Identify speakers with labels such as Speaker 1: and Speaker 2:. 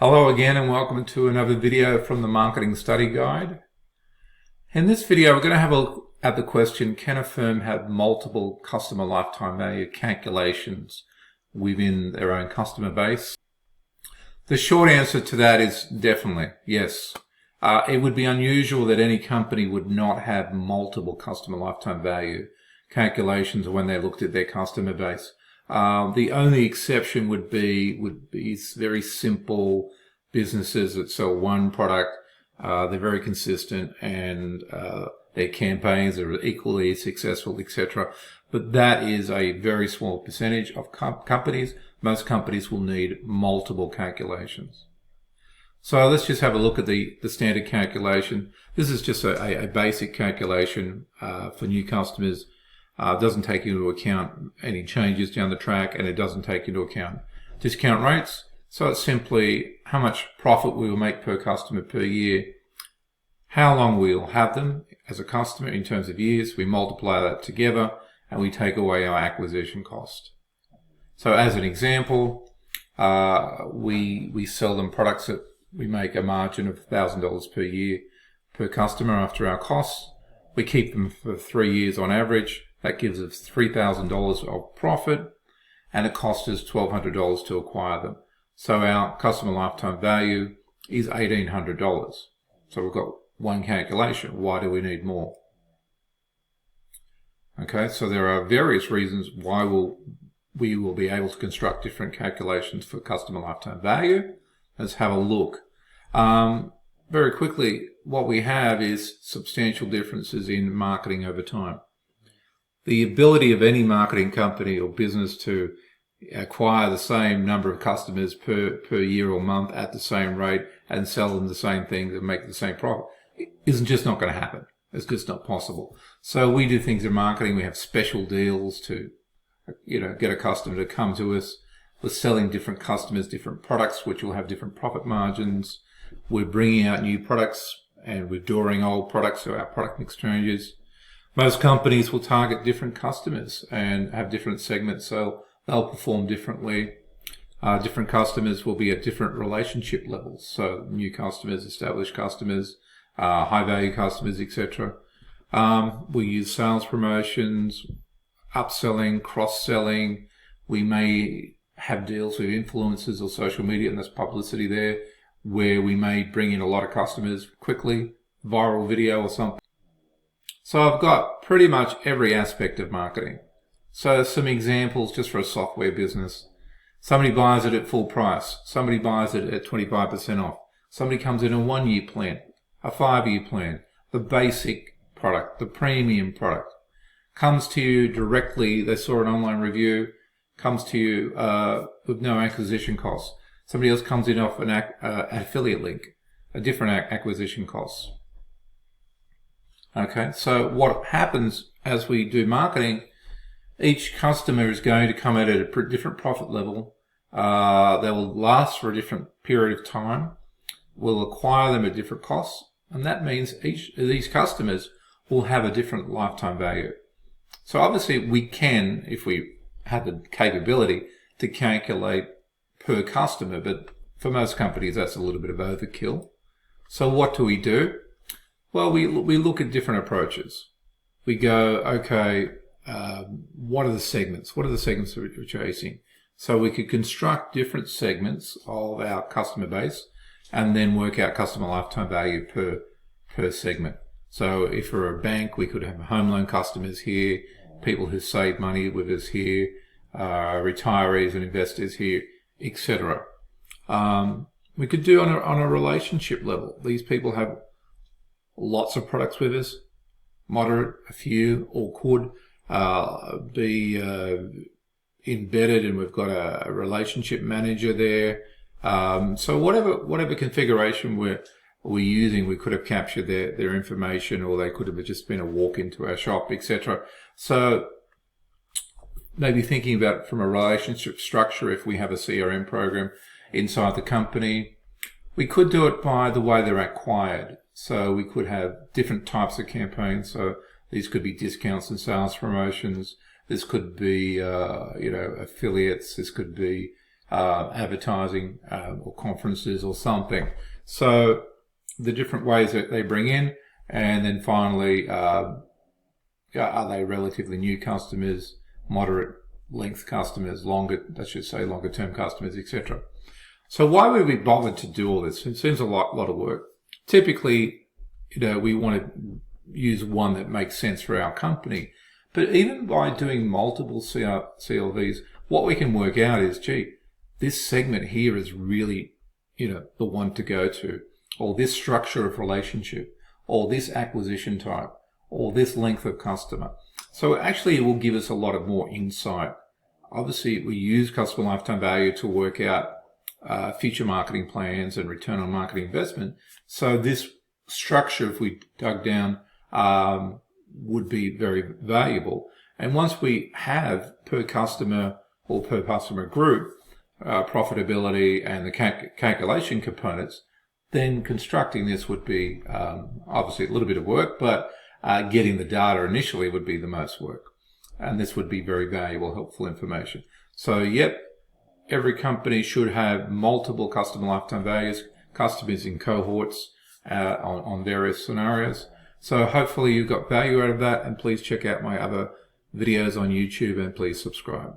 Speaker 1: Hello again and welcome to another video from the Marketing Study Guide. In this video we're going to have a look at the question, can a firm have multiple customer lifetime value calculations within their own customer base? The short answer to that is definitely yes. It would be unusual that any company would not have multiple customer lifetime value calculations when they looked at their customer base. The only exception would be very simple businesses that sell one product. They're very consistent and their campaigns are equally successful, etc. But that is a very small percentage of companies. Most companies will need multiple calculations. So let's just have a look at the standard calculation. This is just a basic calculation for new customers. Doesn't take into account any changes down the track, and it doesn't take into account discount rates. So it's simply how much profit we will make per customer per year, how long we will have them as a customer in terms of years. We multiply that together and we take away our acquisition cost. So as an example, we sell them products that we make a margin of $1,000 per year per customer after our costs. We keep them for 3 years on average. That gives us $3,000 of profit, and it costs us $1,200 to acquire them. So our customer lifetime value is $1,800. So we've got one calculation. Why do we need more? Okay, so there are various reasons why we will be able to construct different calculations for customer lifetime value. Let's have a look. Very quickly, what we have is substantial differences in marketing over time. The ability of any marketing company or business to acquire the same number of customers per year or month at the same rate and sell them the same things and make the same profit isn't just not going to happen. It's just not possible. So we do things in marketing. We have special deals to, get a customer to come to us. We're selling different customers, different products, which will have different profit margins. We're bringing out new products and withdrawing old products, so our product mix changes. Most companies will target different customers and have different segments, so they'll perform differently. Different customers will be at different relationship levels, so new customers, established customers, high-value customers, etc. We use sales promotions, upselling, cross-selling. We may have deals with influencers or social media, and there's publicity there, where we may bring in a lot of customers quickly, viral video or something. So I've got pretty much every aspect of marketing. So some examples just for a software business. Somebody buys it at full price. Somebody buys it at 25% off. Somebody comes in a 1-year plan, a 5-year plan, the basic product, the premium product. Comes to you directly, they saw an online review, comes to you with no acquisition costs. Somebody else comes in off an affiliate link, a different acquisition costs. Okay, so what happens as we do marketing, each customer is going to come at a different profit level. They will last for a different period of time. We'll acquire them at different costs, and that means each of these customers will have a different lifetime value. So obviously we can, if we have the capability, to calculate per customer, but for most companies that's a little bit of overkill. So what do? Well, we look at different approaches. We go, okay, what are the segments? What are the segments that we're chasing? So we could construct different segments of our customer base and then work out customer lifetime value per segment. So if we're a bank, we could have home loan customers here, people who save money with us here, retirees and investors here, etc. We could do on a relationship level. These people have lots of products with us, moderate, a few, or could be embedded, and we've got a relationship manager there. So whatever configuration we're using, we could have captured their information, or they could have just been a walk into our shop, etc. So maybe thinking about it from a relationship structure, if we have a CRM program inside the company, we could do it by the way they're acquired. So we could have different types of campaigns. So these could be discounts and sales promotions. This could be, affiliates. This could be advertising or conferences or something. So the different ways that they bring in, and then finally, are they relatively new customers, moderate length customers, longer term customers, etc. So why would we bother to do all this? It seems a lot of work. Typically, we want to use one that makes sense for our company. But even by doing multiple CLVs, what we can work out is, this segment here is really, the one to go to, or this structure of relationship, or this acquisition type, or this length of customer. So actually, it will give us a lot of more insight. Obviously, we use customer lifetime value to work out future marketing plans and return on marketing investment. So this structure, if we dug down, would be very valuable. And once we have per customer or per customer group profitability and the calculation components, then constructing this would be obviously a little bit of work, but getting the data initially would be the most work. And this would be very valuable, helpful information. So, every company should have multiple customer lifetime values, customers in cohorts on various scenarios. So hopefully you got value out of that, and please check out my other videos on YouTube and please subscribe.